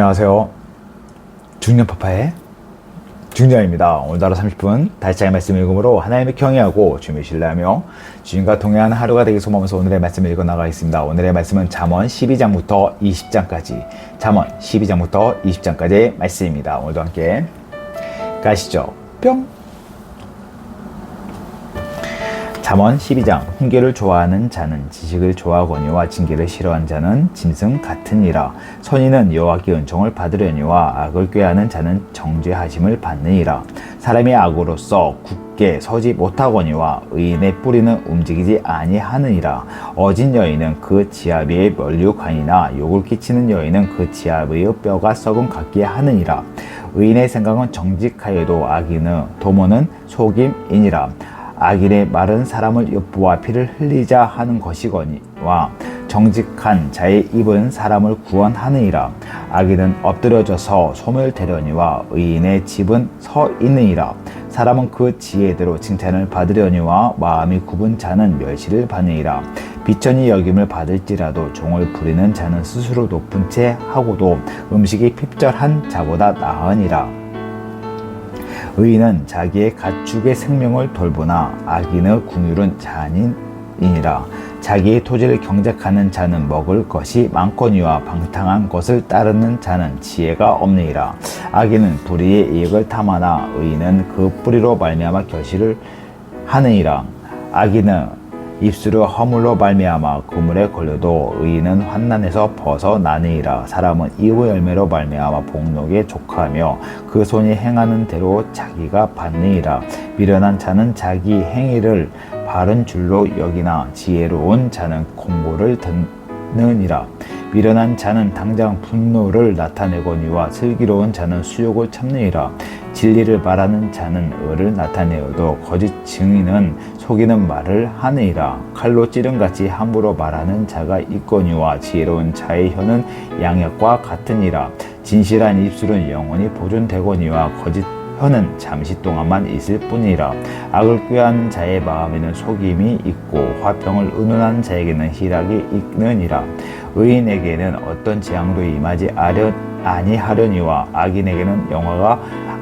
안녕하세요. 중년파파의 중년입니다. 오늘도 하루 30분 다시 말씀 읽음으로 하나님을 경외하고 주님을 신뢰하며 주님과 동행하는 하루가 되길 소망하면서 오늘의 말씀을 읽어 나가겠습니다. 오늘의 말씀은 잠언 12장부터 20장까지 잠언 12장부터 20장까지의 말씀입니다. 오늘도 함께 가시죠. 뿅! 잠언 12장. 훈계를 좋아하는 자는 지식을 좋아하거니와 징계를 싫어하는 자는 짐승 같으니라. 선인은 여호와께 은총을 받으려니와 악을 꾀하는 자는 정죄하심을 받느니라. 사람이 악으로서 굳게 서지 못하거니와 의인의 뿌리는 움직이지 아니하느니라. 어진 여인은 그 지압 위에 면류관이나 욕을 끼치는 여인은 그 지압 위의 뼈가 썩음 같게 하느니라. 의인의 생각은 정직하여도 악인의 도모는 속임이니라. 악인의 말은 사람을 엿보아 피를 흘리자 하는 것이거니와 정직한 자의 입은 사람을 구원하느니라. 악인은 엎드려져서 소멸되려니와 의인의 집은 서 있느니라. 사람은 그 지혜대로 칭찬을 받으려니와 마음이 굽은 자는 멸시를 받느니라. 비천이 여김을 받을지라도 종을 부리는 자는 스스로 높은 채 하고도 음식이 핍절한 자보다 나으니라. 의인은 자기의 가축의 생명을 돌보나 악인의 궁율은 잔인이니라. 자기의 토지를 경작하는 자는 먹을 것이 많거니와 방탕한 것을 따르는 자는 지혜가 없느니라. 악인은 불의의 이익을 탐하나 의인은 그 뿌리로 말미암아 결실을 하느니라. 악인은 입술을 허물로 말미암아 그물에 걸려도 의인은 환난에서 벗어나느니라. 사람은 이의 열매로 말미암아 복록에 족하며 그 손이 행하는 대로 자기가 받느니라. 미련한 자는 자기 행위를 바른 줄로 여기나 지혜로운 자는 공고를 듣느니라. 미련한 자는 당장 분노를 나타내거니와 슬기로운 자는 수욕을 참느니라. 진리를 말하는 자는 의를 나타내어도 거짓 증인은 속이는 말을 하느니라. 칼로 찌른같이 함부로 말하는 자가 있거니와 지혜로운 자의 혀는 양약과 같으니라. 진실한 입술은 영원히 보존되거니와 거짓 혀는 잠시 동안만 있을 뿐이라. 악을 꾀하는 자의 마음에는 속임이 있고 화평을 의논하는 자에게는 희락이 있느니라. 의인에게는 어떤 재앙도 임하지 아니하려니와 악인에게는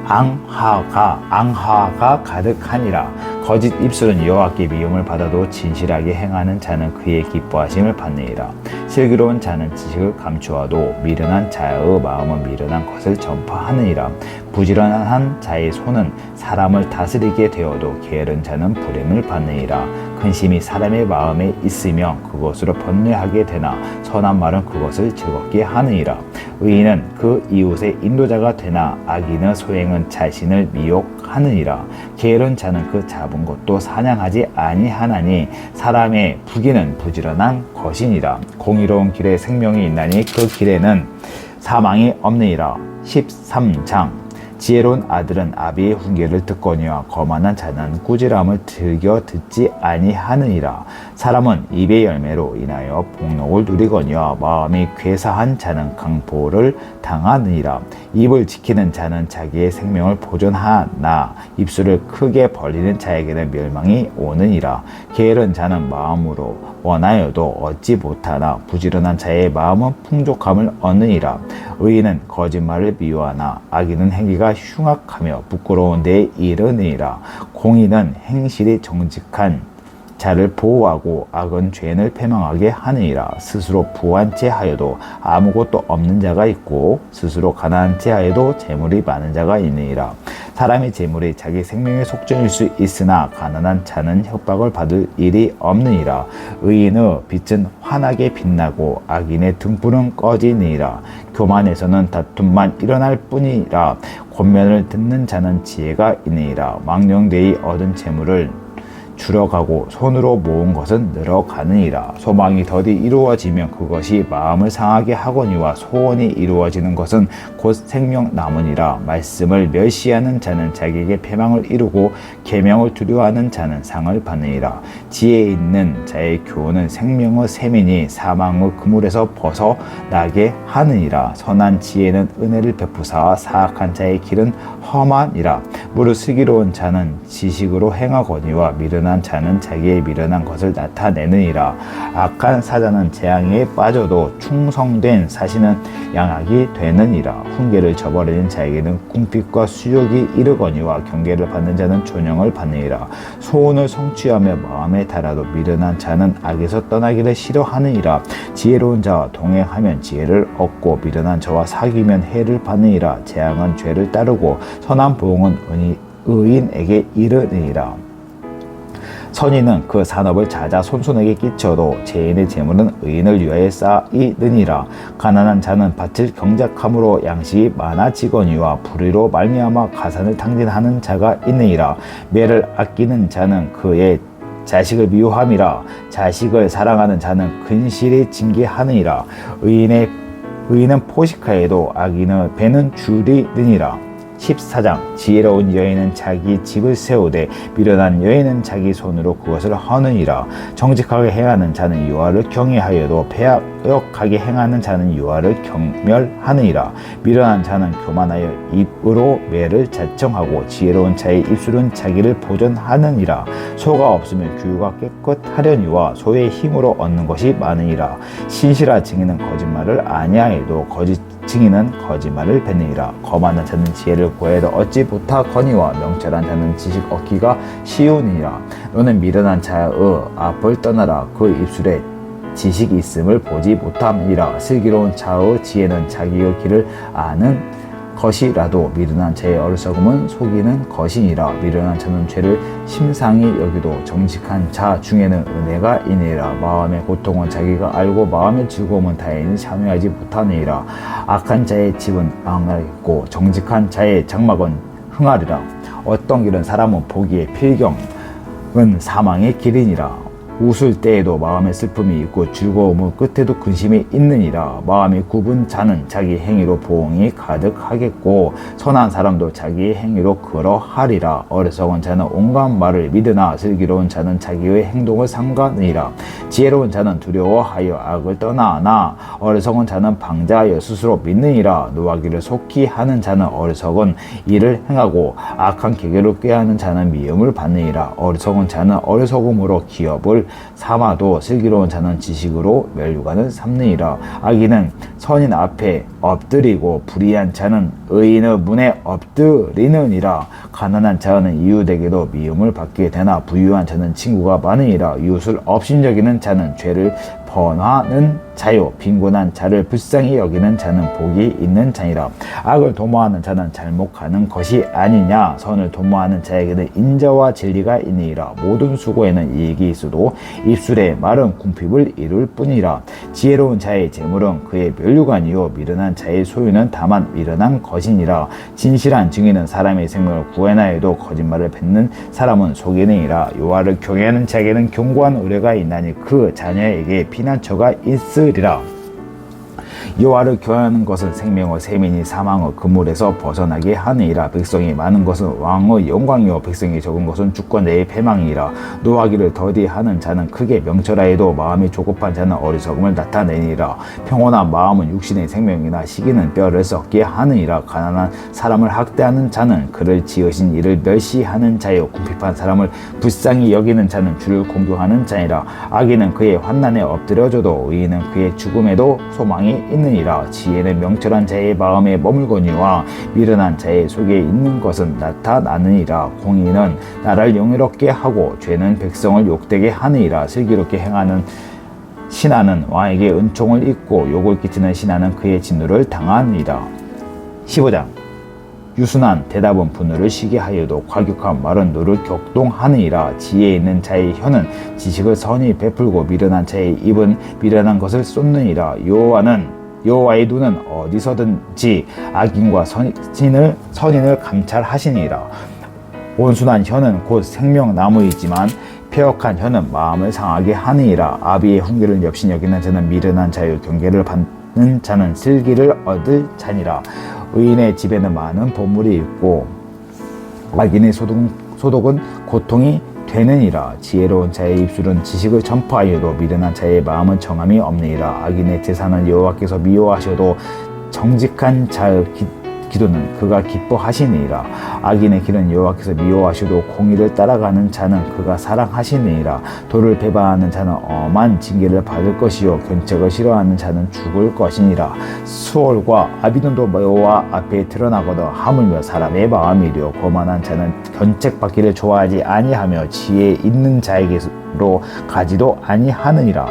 앙화가 가득하니라. 거짓 입술은 여호와께 미움을 받아도 진실하게 행하는 자는 그의 기뻐하심을 받느니라. 슬기로운 자는 지식을 감추어도 미련한 자의 마음은 미련한 것을 전파하느니라. 부지런한 자의 손은 사람을 다스리게 되어도 게으른 자는 불임을 받느니라. 근심이 사람의 마음에 있으며 그것으로 번뇌하게 되나 선한 말은 그것을 즐겁게 하느니라. 의인은 그 이웃의 인도자가 되나 악인의 소행은 자신을 미혹하느니라. 게으른 자는 그 잡은 것도 사냥하지 아니하나니 사람의 부귀는 부지런한 것이니라. 공의로운 길에 생명이 있나니 그 길에는 사망이 없느니라. 13장. 지혜로운 아들은 아비의 훈계를 듣거니와 거만한 자는 꾸지람을 즐겨 듣지 아니하느니라. 사람은 입의 열매로 인하여 복록을 누리거니와 마음이 괴사한 자는 강포를 당하느니라. 입을 지키는 자는 자기의 생명을 보존하나 입술을 크게 벌리는 자에게는 멸망이 오느니라. 게으른 자는 마음으로 원하여도 얻지 못하나 부지런한 자의 마음은 풍족함을 얻느니라. 의인은 거짓말을 미워하나 악인은 행위가 흉악하며 부끄러운 데에 이르느니라. 공의는 행실이 정직한 자를 보호하고 악은 죄인을 패망하게 하느니라. 스스로 부한 채 하여도 아무것도 없는 자가 있고 스스로 가난한 채 하여도 재물이 많은 자가 있느니라. 사람의 재물이 자기 생명의 속전일 수 있으나 가난한 자는 협박을 받을 일이 없느니라. 의인의 빛은 환하게 빛나고 악인의 등불은 꺼지느니라. 교만에서는 다툼만 일어날 뿐이라. 권면을 듣는 자는 지혜가 있느니라. 망령되이 얻은 재물을 줄어가고 손으로 모은 것은 늘어가느니라. 소망이 더디 이루어지면 그것이 마음을 상하게 하거니와 소원이 이루어지는 것은 곧 생명 남으니라. 말씀을 멸시하는 자는 자기에게 패망을 이루고 계명을 두려워하는 자는 상을 받느니라. 지혜 있는 자의 교훈은 생명의 샘이니 사망의 그물에서 벗어나게 하느니라. 선한 지혜는 은혜를 베푸사 사악한 자의 길은 험하니라. 무릇 슬기로운 자는 지식으로 행하거니와 미련한 미련한 자는 자기의 미련한 것을 나타내느니라. 악한 사자는 재앙에 빠져도 충성된 사신은 양악이 되느니라. 훈계를 저버리는 자에게는 궁핍과 수욕이 이르거니와 경계를 받는 자는 존영을 받느니라. 소원을 성취하며 마음에 달아도 미련한 자는 악에서 떠나기를 싫어하느니라. 지혜로운 자와 동행하면 지혜를 얻고 미련한 자와 사귀면 해를 받느니라. 재앙은 죄를 따르고 선한 보응은 의인에게 이르느니라. 선인은 그 산업을 자자손손에게 끼쳐도 죄인의 재물은 의인을 위하여 쌓이느니라. 가난한 자는 밭을 경작함으로 양식이 많아지거니와 불의로 말미암아 가산을 탕진하는 자가 있느니라. 매를 아끼는 자는 그의 자식을 미워함이라. 자식을 사랑하는 자는 근실에 징계하느니라. 의인은 포식하여도 악인의 배는 줄이느니라. 14장 지혜로운 여인은 자기 집을 세우되 미련한 여인은 자기 손으로 그것을 허느니라. 정직하게 행하는 자는 여호와를 경외하여도 패역하게 행하는 자는 여호와를 경멸하느니라. 미련한 자는 교만하여 입으로 매를 자청하고 지혜로운 자의 입술은 자기를 보존하느니라. 소가 없으면 규가 깨끗하려니와 소의 힘으로 얻는 것이 많으니라. 신실한 증인은 거짓말을 아니하여도 거짓 증인은 거짓말을 뱉느니라. 거만한 자는 지혜를 구해도 얻지 못하거니와 명철한 자는 지식 얻기가 쉬우니라. 너는 미련한 자의 앞을 떠나라. 그 입술에 지식이 있음을 보지 못함이라. 슬기로운 자의 지혜는 자기의 길을 아는 것이라도 미련한 자의 어리석음은 속이는 것이니라. 미련한 자는 죄를 심상히 여기도 정직한 자 중에는 은혜가 있느니라. 마음의 고통은 자기가 알고 마음의 즐거움은 다행히 참여하지 못하느니라. 악한 자의 집은 망하겠고 정직한 자의 장막은 흥하리라. 어떤 길은 사람은 보기에 필경은 사망의 길이니라. 웃을 때에도 마음에 슬픔이 있고 즐거움의 끝에도 근심이 있느니라. 마음이 굽은 자는 자기 행위로 보응이 가득하겠고 선한 사람도 자기의 행위로 그러하리라. 어리석은 자는 온갖 말을 믿으나 슬기로운 자는 자기의 행동을 삼가느니라. 지혜로운 자는 두려워하여 악을 떠나나 어리석은 자는 방자하여 스스로 믿느니라. 노하기를 속히 하는 자는 어리석은 일을 행하고 악한 계계를 꾀하는 자는 미움을 받느니라. 어리석은 자는 어리석음으로 기업을 삼아도 슬기로운 자는 지식으로 멸류관을 삼느니라. 악인은 선인 앞에 엎드리고 불의한 자는 의인의 문에 엎드리느니라. 가난한 자는 이웃에게도 미움을 받게 되나 부유한 자는 친구가 많으니라. 이웃을 업신여기는 자는 죄를 번하는 자요 빈곤한 자를 불쌍히 여기는 자는 복이 있는 자니라. 악을 도모하는 자는 잘못하는 것이 아니냐. 선을 도모하는 자에게는 인자와 진리가 있느니라. 모든 수고에는 이익이 있어도 입술의 말은 궁핍을 이룰 뿐이라. 지혜로운 자의 재물은 그의 멸류관이요 미련한 자의 소유는 다만 미련한 것이니라. 진실한 증인은 사람의 생명을 구해나해도 거짓말을 뱉는 사람은 속이느니라. 여호와를 경외하는 자에게는 견고한 의뢰가 있나니 그 자녀에게 피난처가 있으리라. 여호와를 경외하는 것은 생명의 세민이 사망의 그물에서 벗어나게 하느니라. 백성이 많은 것은 왕의 영광이요 백성이 적은 것은 주권자의 패망이라. 노하기를 더디하는 자는 크게 명철하여도 마음이 조급한 자는 어리석음을 나타내니라. 평온한 마음은 육신의 생명이나 시기는 뼈를 썩게 하느니라. 가난한 사람을 학대하는 자는 그를 지으신 이를 멸시하는 자요 궁핍한 사람을 불쌍히 여기는 자는 주를 공경하는 자니라. 악인은 그의 환난에 엎드려져도 의인은 그의 죽음에도 소망이 있느니라. 지혜는 명철한 자의 마음에 머물거니와 미련한 자의 속에 있는 것은 나타나느니라. 공의는 나라를 영예롭게 하고 죄는 백성을 욕되게 하느니라. 슬기롭게 행하는 신하는 왕에게 은총을 입고 욕을 끼치는 신하는 그의 진노를 당하느니라. 15장 유순한 대답은 분노를 쉬게 하여도 과격한 말은 너를 격동하느니라. 지혜 있는 자의 혀는 지식을 선히 베풀고 미련한 자의 입은 미련한 것을 쏟느니라. 여호와의 눈은 어디서든지 악인과 선인을 감찰하시니라. 온순한 혀는 곧 생명나무이지만 패역한 혀는 마음을 상하게 하느니라. 아비의 훈계를 엽신 여기는 자는 미련한 자의 경계를 받는 자는 슬기를 얻을 자니라. 의인의 집에는 많은 보물이 있고 악인의 소독은 고통이 되느니라. 지혜로운 자의 입술은 지식을 전파하여도 미련한 자의 마음은 정함이 없느니라. 악인의 재산은 여호와께서 미워하셔도 정직한 자의 기도는 그가 기뻐하시니이다. 악인의 길은 여호와께서 미워하시도 공의를 따라가는 자는 그가 사랑하시니이다. 도를 배반하는 자는 엄한 징계를 받을 것이요 견책을 싫어하는 자는 죽을 것이니라. 수월과 아비돈도 여호와 앞에 드러나거든 하물며 사람의 마음이려 거만한 자는 견책받기를 좋아하지 아니하며 지혜 있는 자에게로 가지도 아니하느니라.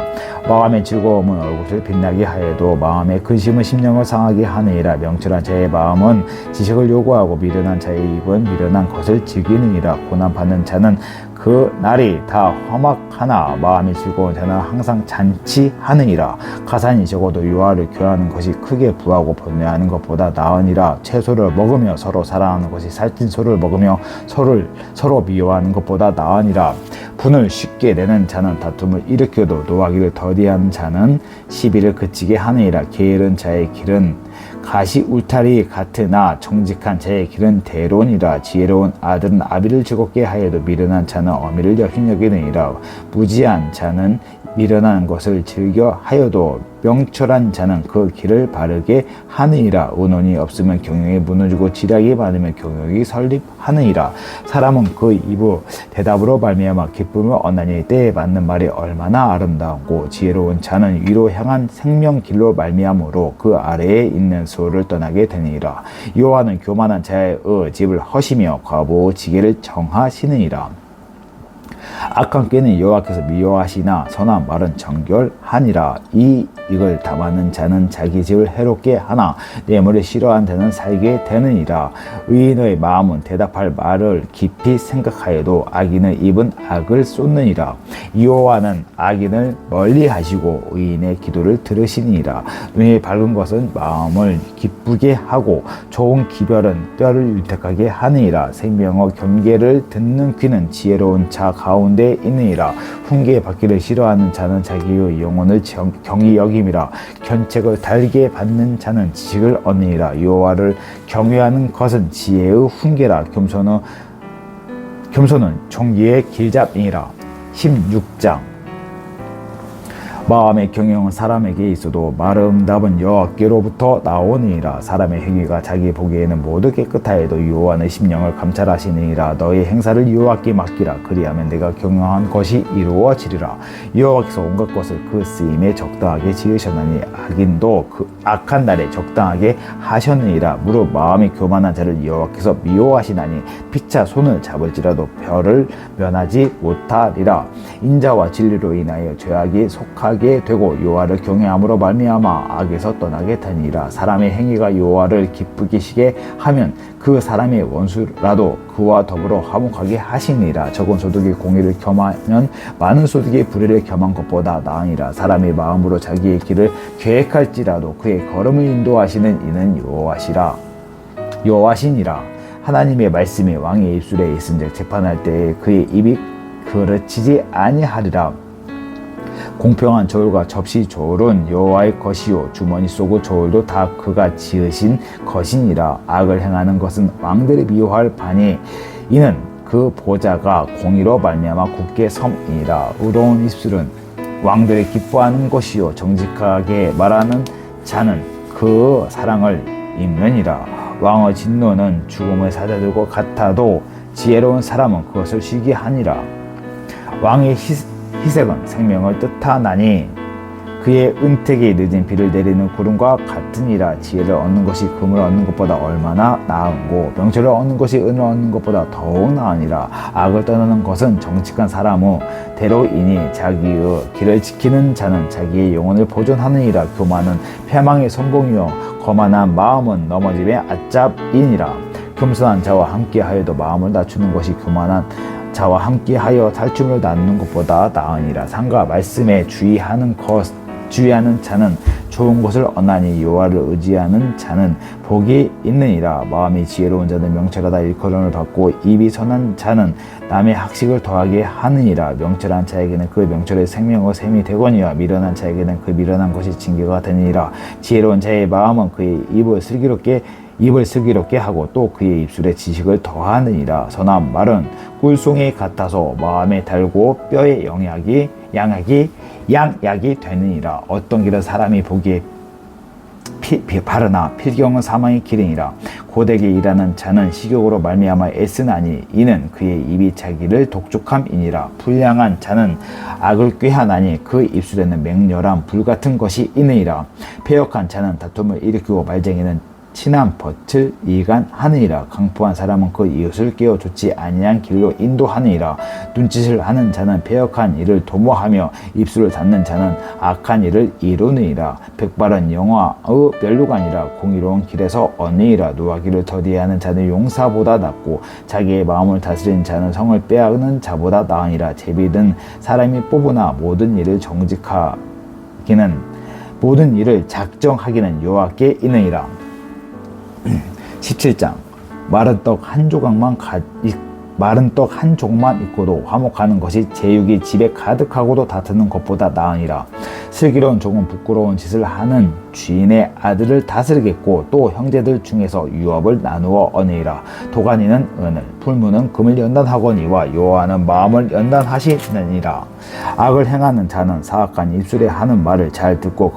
마음의 즐거움은 얼굴을 빛나게 하여도 마음의 근심은 심령을 상하게 하느니라. 명철한 자의 마음은 지식을 요구하고 미련한 자의 입은 미련한 것을 즐기느니라. 고난받는 자는 그 날이 다 험악하나 마음이 즐거운 자는 항상 잔치하느니라. 가산이 적어도 유아를 교하는 것이 크게 부하고 번뇌하는 것보다 나으니라. 채소를 먹으며 서로 사랑하는 것이 살찐 소를 먹으며 서로 미워하는 것보다 나으니라. 분을 쉽게 내는 자는 다툼을 일으켜도 노하기를 더디하는 자는 시비를 그치게 하느니라. 게으른 자의 길은 가시 울타리 같으나 정직한 자의 길은 대론이라. 지혜로운 아들은 아비를 즐겁게 하여도 미련한 자는 어미를 힘여기느니라. 무지한 자는 미련한 것을 즐겨 하여도 명철한 자는 그 길을 바르게 하느니라. 의논이 없으면 경영이 무너지고 지략이 많으면 경영이 설립하느니라. 사람은 그 입의 대답으로 말미암아 기쁨을 얻나니 때에 맞는 말이 얼마나 아름다운고 지혜로운 자는 위로 향한 생명길로 말미암으로 그 아래에 있는 수호를 떠나게 되니라. 여호와는 교만한 자의 집을 허시며 과부의 지혜를 정하시느니라. 악한 꾀는 여호와께서 미워하시나 선한 말은 정결하니라. 이익을 담하는 자는 자기 집을 해롭게 하나 뇌물을 싫어하는 자는 살게 되느니라. 의인의 마음은 대답할 말을 깊이 생각하여도 악인의 입은 악을 쏟느니라. 여호와는 악인을 멀리하시고 의인의 기도를 들으시니라. 눈이 밝은 것은 마음을 기쁘게 하고 좋은 기별은 뼈를 윤택하게 하느니라. 생명의 경계를 듣는 귀는 지혜로운 자 가운데 있느니라. 훈계 받기를 싫어하는 자는 자기의 영혼을 경히 여김이라. 견책을 달게 받는 자는 지식을 얻느니라. 여호와를 경외하는 것은 지혜의 훈계라. 겸손은 종기의 길잡이니라. 16장. 마음의 경영은 사람에게 있어도 말의 응답은 여호와께로부터 나오느니라. 사람의 행위가 자기 보기에는 모두 깨끗하여도 여호와는 심령을 감찰하시느니라. 너의 행사를 여호와께 맡기라. 그리하면 내가 경영한 것이 이루어지리라. 여호와께서 온갖 것을 그 쓰임에 적당하게 지으셨나니 악인도 그 악한 날에 적당하게 하셨느니라. 무릇 마음이 교만한 자를 여호와께서 미워하시나니 피차 손을 잡을지라도 별을 면하지 못하리라. 인자와 진리로 인하여 죄악이 속하게 되고 여호와를 경외함으로 말미암아 악에서 떠나게 되니라. 사람의 행위가 여호와를 기쁘시게 하면 그 사람의 원수라도 그와 더불어 화목하게 하시니라. 적은 소득이 공의를 겸하면 많은 소득이 불의를 겸한 것보다 나으니라. 사람의 마음으로 자기의 길을 계획할지라도 그의 걸음을 인도하시는 이는 여호와시니라. 하나님의 말씀이 왕의 입술에 있은즉 재판할 때에 그의 입이 그르치지 아니하리라. 공평한 저울과 접시 저울은 여호와의 것이요 주머니 속의 저울도 다 그가 지으신 것이니라. 악을 행하는 것은 왕들이 미워할 바니 이는 그 보좌가 공의로 말미암아 굳게 섬이니라. 의로운 입술은 왕들이 기뻐하는 것이요 정직하게 말하는 자는 그 사랑을 입느니라. 왕의 진노는 죽음의 사자들과 같아도 지혜로운 사람은 그것을 쉬게 하니라. 왕의 희색은 생명을 뜻하나니 그의 은택이 늦은 비를 내리는 구름과 같으니라. 지혜를 얻는 것이 금을 얻는 것보다 얼마나 나은고 명철을 얻는 것이 은을 얻는 것보다 더욱 나으니라. 악을 떠나는 것은 정직한 사람의 대로이니 자기의 길을 지키는 자는 자기의 영혼을 보존하느니라. 교만은 패망의 선봉이요 거만한 마음은 넘어짐의 앗잡이니라. 겸손한 자와 함께하여도 마음을 낮추는 것이 교만한 자와 함께하여 탈춤을 나누는 것보다 나으니라. 상과 말씀에 주의하는 자는 좋은 것을 얻나니 여호와를 의지하는 자는 복이 있느니라. 마음이 지혜로운 자는 명철하다 일컬음을 받고 입이 선한 자는 남의 학식을 더하게 하느니라. 명철한 자에게는 그 명철의 생명의 샘이 되거니와 미련한 자에게는 그 미련한 것이 징계가 되느니라. 지혜로운 자의 마음은 그의 입을 슬기롭게 하고 또 그의 입술에 지식을 더하느니라. 선한 말은 꿀송이 같아서 마음에 달고 뼈에 양약이 되느니라. 어떤 길은 사람이 보기에 바르나 필경은 사망의 길이니라. 고되게 일하는 자는 식욕으로 말미암아 애쓰나니 이는 그의 입이 자기를 독촉함이니라. 불량한 자는 악을 꾀하나니 그 입술에는 맹렬한 불같은 것이 있느니라. 패역한 자는 다툼을 일으키고 말쟁이는 친한 벗을 이간하느니라. 강포한 사람은 그 이웃을 깨워 좋지 아니한 길로 인도하느니라. 눈짓을 하는 자는 패역한 일을 도모하며 입술을 닫는 자는 악한 일을 이루느니라. 백발은 영화의 멸류관이라. 공의로운 길에서 얻느니라. 노하기를 더디하는 자는 용사보다 낫고 자기의 마음을 다스리는 자는 성을 빼앗는 자보다 나으니라. 제비는 사람이 뽑으나 모든 일을 작정하기는 여호와께 있느니라. 17장 마른 떡 한 조각만 있고도 화목하는 것이 제육이 집에 가득하고도 다투는 것보다 나으니라. 슬기로운 종은 부끄러운 짓을 하는 주인의 아들을 다스리겠고 또 형제들 중에서 유업을 나누어 얻으리라. 도가니는 은을, 풀무는 금을 연단하거니와 여호와는 마음을 연단하시느니라. 악을 행하는 자는 사악한 입술에 하는 말을 잘 듣고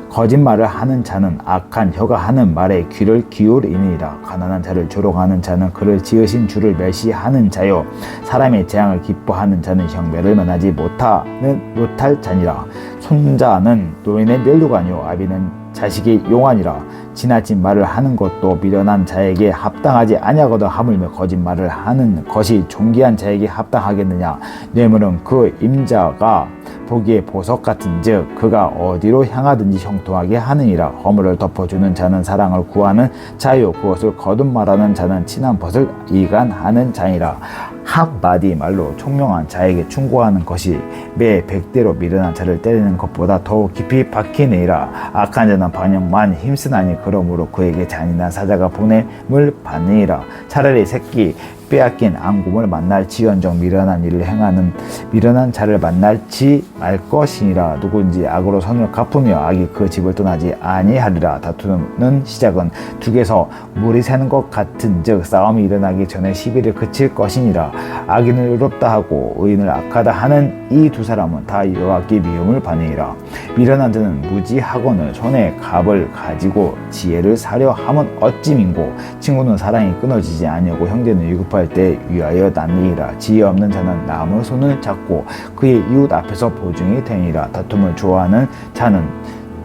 거짓말을 하는 자는 악한 혀가 하는 말에 귀를 기울이니라. 가난한 자를 조롱하는 자는 그를 지으신 주를 멸시하는 자요, 사람의 재앙을 기뻐하는 자는 형벌을 면하지 못할 자니라. 손자는 노인의 멸류관이요 아비는 자식의 용안이라. 지나친 말을 하는 것도 미련한 자에게 합당하지 아니하거든 하물며 거짓말을 하는 것이 존귀한 자에게 합당하겠느냐. 뇌물은 그 임자가 보기에 보석 같은즉 그가 어디로 향하든지 형통하게 하느니라. 허물을 덮어주는 자는 사랑을 구하는 자요, 그것을 거듭 말하는 자는 친한 벗을 이간하는 자니라. 한마디 말로 총명한 자에게 충고하는 것이 매 100대로 미련한 자를 때리는 것보다 더욱 깊이 박히느니라. 악한 자는 반역만 힘쓰나니 그러므로 그에게 잔인한 사자가 보냄을 받느니라. 차라리 새끼 빼앗긴 앙금을 만날지언정 미련한 일을 행하는 미련한 자를 만날지 말 것이니라. 누구든지 악으로 선을 갚으며 악이 그 집을 떠나지 아니하리라. 다투는 시작은 둑에서 물이 새는 것 같은즉 싸움이 일어나기 전에 시비를 그칠 것이니라. 악인을 의롭다 하고 의인을 악하다 하는 이 두 사람은 다 여호와께 미움을 받으니라. 미련한 자는 무지하거늘 손에 갑을 가지고 지혜를 사려 함은 어찌 민고. 친구는 사랑이 끊어지지 아니하고 형제는 위급할 때 위하여 남니라. 지혜 없는 자는 남의 손을 잡고 그의 이웃 앞에서 보증이 되니라. 다툼을 좋아하는 자는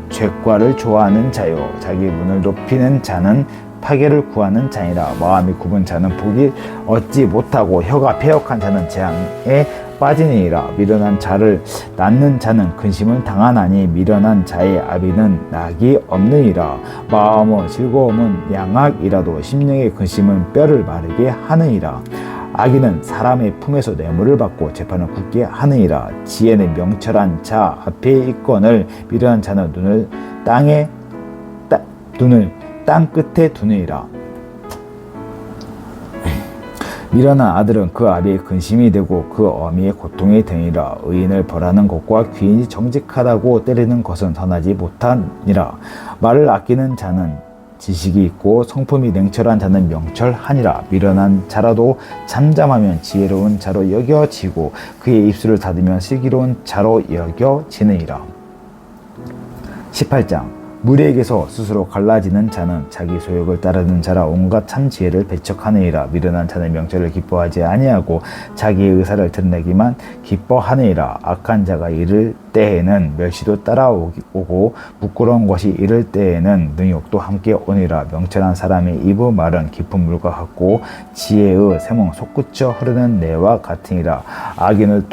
죄과를 좋아하는 자요, 자기 문을 높이는 자는 파괴를 구하는 자니라. 마음이 굽은 자는 복을 얻지 못하고 혀가 패역한 자는 재앙에 빠지니라. 미련한 자를 낳는 자는 근심을 당하나니 미련한 자의 아비는 낙이 없느니라. 마음의 즐거움은 양악이라도 심령의 근심은 뼈를 마르게 하느니라. 악인은 사람의 품에서 뇌물을 받고 재판을 굳게 하느니라. 지혜는 명철한 자 앞에 있거늘 미련한 자는 눈을 땅 끝에 두느니라. 미련한 아들은 그 아비의 근심이 되고 그 어미의 고통이 되니라. 의인을 벌하는 것과 귀인이 정직하다고 때리는 것은 선하지 못하니라. 말을 아끼는 자는 지식이 있고 성품이 냉철한 자는 명철하니라. 미련한 자라도 잠잠하면 지혜로운 자로 여겨지고 그의 입술을 닫으면 슬기로운 자로 여겨지느니라. 18장 무리에게서 스스로 갈라지는 자는 자기 소욕을 따르는 자라 온갖 참 지혜를 배척하느니라. 미련한 자는 명철을 기뻐하지 아니하고 자기의 의사를 드러내기만 기뻐하느니라. 악한 자가 이를 때에는 멸시도 따라오고 부끄러운 것이 이를 때에는 능욕도 함께 오니라. 명철한 사람의 입의 말은 깊은 물과 같고 지혜의 샘은 솟구쳐 흐르는 내와 같으니라. 악인을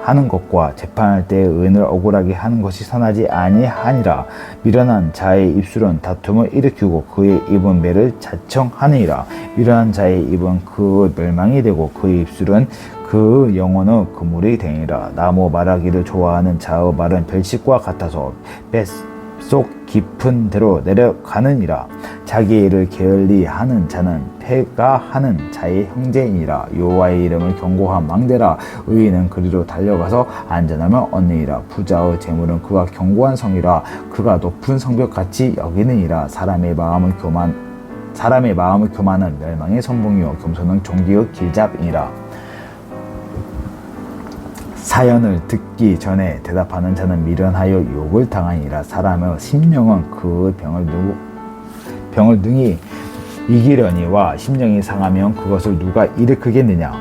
하는 것과 재판할 때 의인을 억울하게 하는 것이 선하지 아니하니라. 미련한 자의 입술은 다툼을 일으키고 그의 입은 매를 자청하느니라. 미련한 자의 입은 그 멸망이 되고 그의 입술은 그 영혼의 그물이 되니라. 나무 말하기를 좋아하는 자의 말은 별식과 같아서 뱃속 깊은 데로 내려가느니라. 자기 일을 게을리하는 자는 패가하는 자의 형제이니라. 여호와의 이름을 경고한 망대라. 의인은 그리로 달려가서 안전함을 얻느니라. 부자의 재물은 그가 견고한 성이라. 그가 높은 성벽같이 여기느니라. 사람의 마음을 교만은 멸망의 선봉이요 겸손은 종기의 길잡이니라. 사연을 듣기 전에 대답하는 자는 미련하여 욕을 당하니라. 사람의 심령은 그 병을 능히 이기려니와 심령이 상하면 그것을 누가 일으키겠느냐.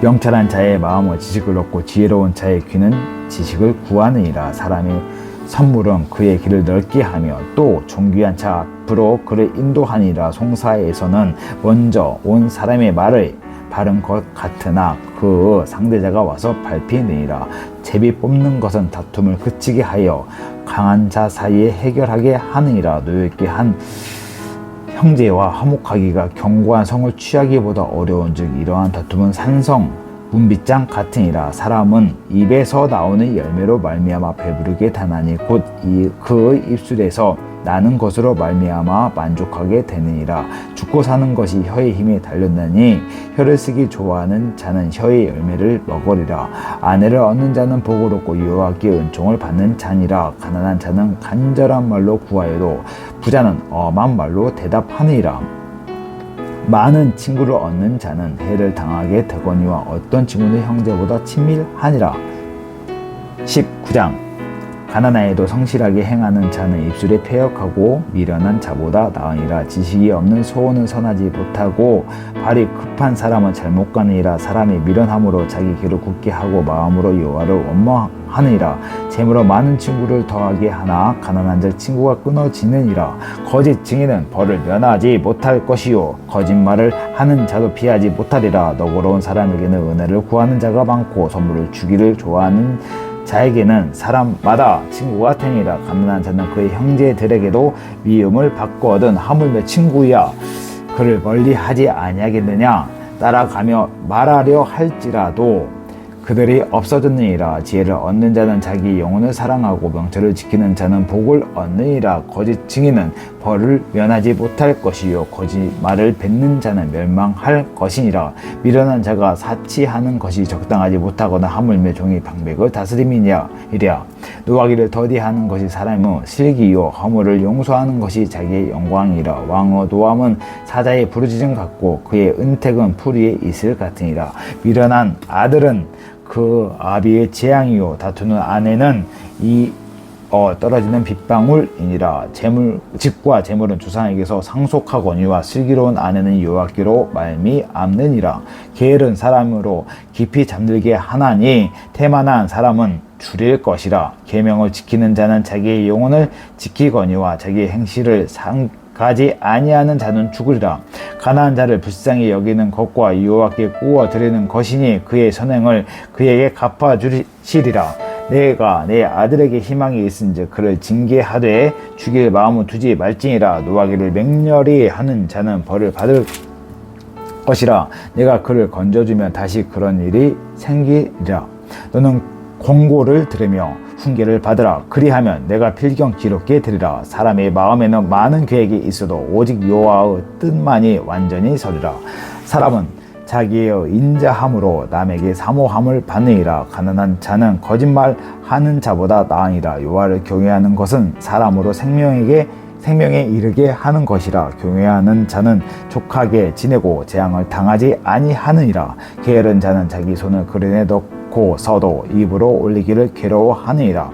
명철한 자의 마음은 지식을 얻고 지혜로운 자의 귀는 지식을 구하느니라. 사람의 선물은 그의 길을 넓게 하며 또 존귀한 자 앞으로 그를 인도하니라. 송사에서는 먼저 온 사람의 말을 바른 것 같으나 그 상대자가 와서 밟히느니라. 제비 뽑는 것은 다툼을 그치게 하여 강한 자 사이에 해결하게 하느니라. 노엽게 한 형제와 화목하기가 견고한 성을 취하기보다 어려운즉 이러한 다툼은 산성 문빗장 같으니라. 사람은 입에서 나오는 열매로 말미암아 배부르게 다나니 곧 그 입술에서 나는 것으로 말미암아 만족하게 되느니라. 죽고 사는 것이 혀의 힘에 달렸나니 혀를 쓰기 좋아하는 자는 혀의 열매를 먹으리라. 아내를 얻는 자는 복을 얻고 여호와께 은총을 받는 자니라. 가난한 자는 간절한 말로 구하여도 부자는 엄한 말로 대답하느니라. 많은 친구를 얻는 자는 해를 당하게 되거니와 어떤 친구는 형제보다 친밀하니라. 19장 가난하여도 성실하게 행하는 자는 입술에 패역하고 미련한 자보다 나으니라. 지식이 없는 소원은 선하지 못하고 발이 급한 사람은 잘못 가느니라. 사람이 미련함으로 자기 길을 굳게 하고 마음으로 여호와를 원망하느니라. 재물로 많은 친구를 더하게 하나 가난한 자 친구가 끊어지느니라. 거짓 증인은 벌을 면하지 못할 것이요 거짓말을 하는 자도 피하지 못하리라. 너그러운 사람에게는 은혜를 구하는 자가 많고 선물을 주기를 좋아하는 자에게는 사람마다 친구가 되니라. 가난한 자는 그의 형제들에게도 미움을 받거든 하물며 친구야 그를 멀리하지 아니하겠느냐. 따라가며 말하려 할지라도 그들이 없어졌느니라. 지혜를 얻는 자는 자기 영혼을 사랑하고 명철을 지키는 자는 복을 얻느니라. 거짓 증인은 벌을 면하지 못할 것이요 거짓말을 뱉는 자는 멸망할 것이니라. 미련한 자가 사치하는 것이 적당하지 못하거나 하물며 종이 방백을 다스림이냐 이랴. 노하기를 더디하는 것이 사람의 실기요 허물을 용서하는 것이 자기의 영광이라. 왕의 노함은 사자의 부르짖음 같고 그의 은택은 풀 위에 있을 같으니라. 미련한 아들은 그 아비의 재앙이요 다투는 아내는 떨어지는 빗방울이니라. 집과 재물은 주상에게서 상속하거니와 슬기로운 아내는 여호와께로 말미암느니라. 게으른 사람으로 깊이 잠들게 하나니 태만한 사람은 줄일 것이라. 계명을 지키는 자는 자기의 영혼을 지키거니와 자기의 행실을 가지 아니하는 자는 죽으리라. 가난한 자를 불쌍히 여기는 것과 여호와께 구워 드리는 것이니 그의 선행을 그에게 갚아 주시리라. 내가 내 아들에게 희망이 있은즉 그를 징계하되 죽일 마음을 두지 말지니라. 노하기를 맹렬히 하는 자는 벌을 받을 것이라. 내가 그를 건져주면 다시 그런 일이 생기리라. 너는 권고를 들으며 훈계를 받으라. 그리하면 내가 필경 기록게 되리라. 사람의 마음에는 많은 계획이 있어도 오직 여호와의 뜻만이 완전히 서리라. 사람은 자기의 인자함으로 남에게 사모함을 받느니라. 가난한 자는 거짓말하는 자보다 나으니라. 여호와를 경외하는 것은 사람으로 생명에 이르게 하는 것이라. 경외하는 자는 족하게 지내고 재앙을 당하지 아니하느니라. 게으른 자는 자기 손을 그릇에 넣고 서도 입으로 올리기를 괴로워하느니라.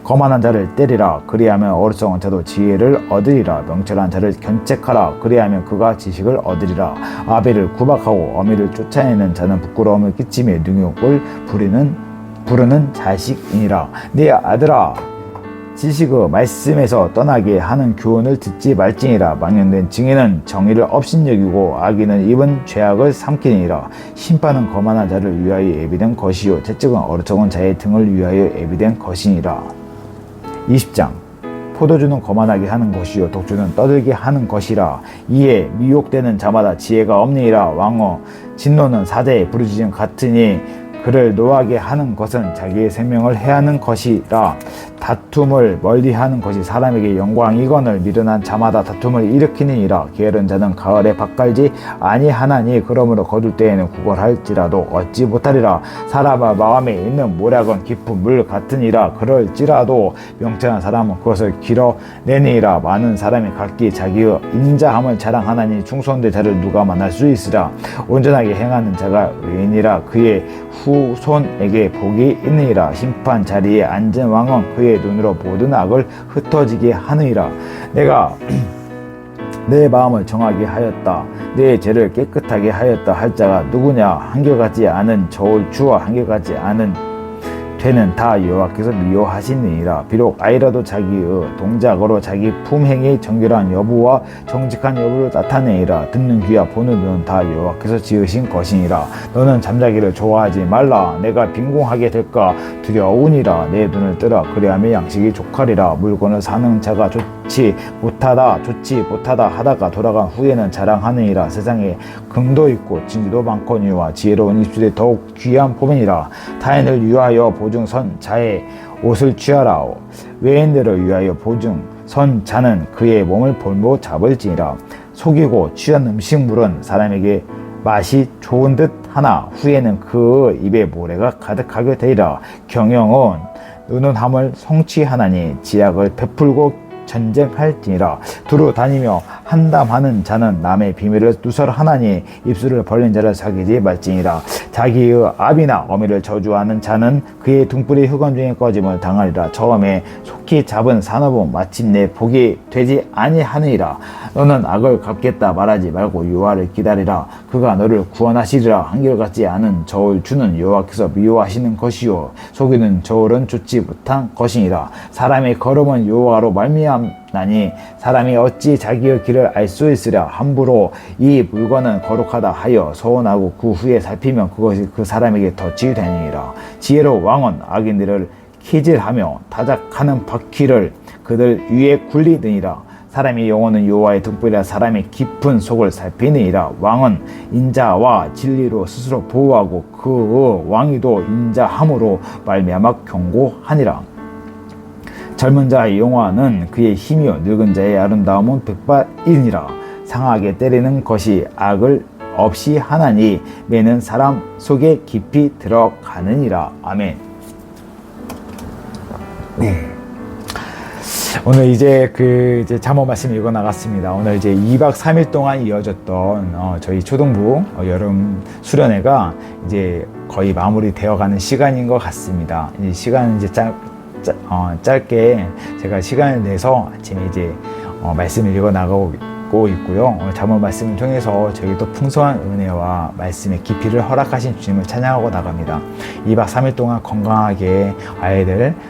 거만한 자를 때리라. 그리하면 어리석은 자도 지혜를 얻으리라. 명철한 자를 견책하라. 그리하면 그가 지식을 얻으리라. 아벨을 구박하고 어미를 쫓아내는 자는 부끄러움을 끼치며 능욕을 부르는 자식이니라. 네 아들아 지식의 말씀에서 떠나게 하는 교훈을 듣지 말지니라. 망령된 증인은 정의를 업신여기고 악인은 입은 죄악을 삼키니라. 심판은 거만한 자를 위하여 예비된 것이요 채찍은 어리석은 자의 등을 위하여 예비된 것이니라. 20장 포도주는 거만하게 하는 것이요 독주는 떠들게 하는 것이라. 이에 미혹되는 자마다 지혜가 없느니라. 왕의 진노는 사자의 부르짖음 같으니 그를 노하게 하는 것은 자기의 생명을 해하는 것이라. 다툼을 멀리하는 것이 사람에게 영광이거늘 미련한 자마다 다툼을 일으키니라. 게으른 자는 가을에 밭갈지 아니하나니 그러므로 거둘 때에는 구걸할지라도 얻지 못하리라. 사람의 마음에 있는 모략은 깊은 물 같으니라. 그럴지라도 명철한 사람은 그것을 길어내니라. 많은 사람이 각기 자기의 인자함을 자랑하나니 충성된 자를 누가 만날 수 있으랴. 온전하게 행하는 자가 의인이라. 그의 후손에게 복이 있느니라. 심판 자리에 앉은 왕은 그의 눈으로 모든 악을 흩어지게 하느니라. 내가 내 마음을 정하게 하였다. 내 죄를 깨끗하게 하였다 할 자가 누구냐? 한결같지 않은 저울 주와 한결같지 않은 죄는 다 여호와께서 미워하시느니라. 비록 아이라도 자기의 동작으로 자기 품행이 정결한 여부와 정직한 여부를 나타내리라. 듣는 귀와 보는 눈은 다 여호와께서 지으신 것이니라. 너는 잠자기를 좋아하지 말라. 내가 빈궁하게 될까 두려우니라. 내 눈을 뜨라. 그리하면 양식이 족하리라. 물건을 사는 자가 좋지 못하다 하다가 돌아간 후에는 자랑하느니라. 세상에 금도 있고 진주도 많거니와 지혜로운 입술이 더욱 귀한 포면이라. 타인을 위하여 보증 선 자의 옷을 취하라. 외인들을 위하여 보증 선 자는 그의 몸을 볼모 잡을지니라. 속이고 취한 음식물은 사람에게 맛이 좋은 듯 하나 후에는 그 입에 모래가 가득하게 되리라. 경영은 의논함을 성취하나니 지약을 베풀고 전쟁할지니라. 두루 다니며 한담하는 자는 남의 비밀을 누설하나니 입술을 벌린 자를 사귀지 말지니라. 자기의 아비나 어미를 저주하는 자는 그의 등불이 흑암 중에 꺼짐을 당하리라. 처음에 속히 잡은 산업은 마침내 복이 되지 아니하느니라. 너는 악을 갚겠다 말하지 말고 여호와를 기다리라. 그가 너를 구원하시리라. 한결같지 않은 저울 주는 여호와께서 미워하시는 것이요 속이는 저울은 좋지 못한 것이니라. 사람의 걸음은 여호와로 말미암나니 사람이 어찌 자기의 길을 알 수 있으랴. 함부로 이 물건은 거룩하다 하여 서원하고 그 후에 살피면 그것이 그 사람에게 덫이 되니라. 지혜로 왕은 악인들을 키질하며 타작하는 바퀴를 그들 위에 굴리느니라. 사람의 영혼은 여호와의 등불이라. 사람의 깊은 속을 살피느니라. 왕은 인자와 진리로 스스로 보호하고 그 왕위도 인자함으로 말미암아 경고하니라. 젊은 자의 영화는 그의 힘이요 늙은 자의 아름다움은 백발이니라. 상하게 때리는 것이 악을 없이 하나니 매는 사람 속에 깊이 들어가느니라. 아멘. 오늘 이제 잠언 말씀 읽어 나갔습니다. 오늘 이제 2박 3일 동안 이어졌던 저희 초등부 여름 수련회가 이제 거의 마무리되어 가는 시간인 것 같습니다. 이 시간은 이제 짧게 제가 시간을 내서 아침에 이제 말씀을 읽어 나가고 있고요. 오늘 잠언 말씀을 통해서 저희도 풍성한 은혜와 말씀의 깊이를 허락하신 주님을 찬양하고 나갑니다. 2박 3일 동안 건강하게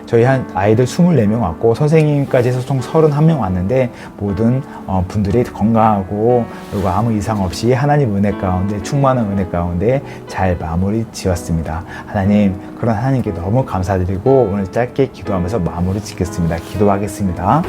저희 아이들 24명 왔고 선생님까지 해서 총 31명 왔는데 모든 분들이 건강하고 그리고 아무 이상 없이 하나님 은혜 가운데 충만한 은혜 가운데 잘 마무리 지었습니다. 하나님, 그런 하나님께 너무 감사드리고 오늘 짧게 기도하면서 마무리 짓겠습니다. 기도하겠습니다.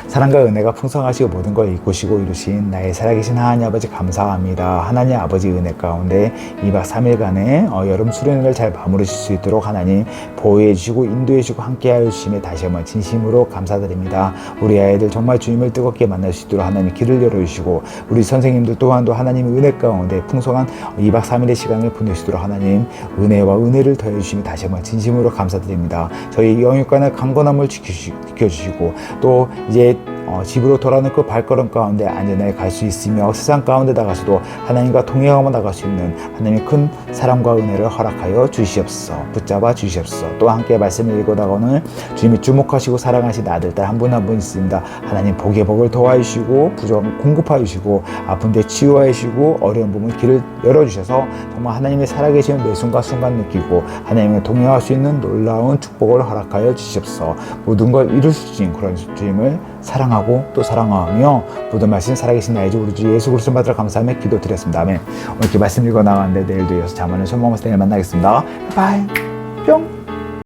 사랑과 은혜가 풍성하시고 모든 걸 이끄시고 이루신 나의 살아계신 하나님 아버지 감사합니다. 하나님 아버지 은혜 가운데 2박 3일간의 여름 수련회를 잘 마무리 질 수 있도록 하나님 보호해 주시고 인도해 주시고 함께 하여 주심에 다시 한번 진심으로 감사드립니다. 우리 아이들 정말 주님을 뜨겁게 만날 수 있도록 하나님 길을 열어주시고 우리 선생님들 또한도 하나님의 은혜 가운데 풍성한 2박 3일의 시간을 보내시도록 하나님 은혜와 은혜를 더해 주심에 다시 한번 진심으로 감사드립니다. 저희 영육간의 강건함을 지켜주시고 또 이제 집으로 돌아오는 그 발걸음 가운데 안전하게 갈 수 있으며 세상 가운데 나가서도 하나님과 동행하며 나갈 수 있는 하나님의 큰 사랑과 은혜를 허락하여 주시옵소서. 붙잡아 주시옵소서. 또 함께 말씀을 읽어 나가는 주님이 주목하시고 사랑하신 아들 딸 한 분 한 분 있습니다. 하나님 복의 복을 더하여 주시고 부족함을 공급하여 주시고 아픈 데 치유하여 주시고 어려운 부분 길을 열어주셔서 정말 하나님의 살아계심을 매 순간 느끼고 하나님과 동행할 수 있는 놀라운 축복을 허락하여 주시옵소서. 모든 걸 이룰 수 있는 그런 주님을 사랑하고 또 사랑하며 모든 말씀 살아계신 나의 주 우리 주 예수 그리스도 받으러 감사하며 기도드렸습니다. 아멘. 오늘 이렇게 말씀 읽어 나가는데 내일도 이어서 잠언을 소망하면서 내일 만나겠습니다. 바이 뿅.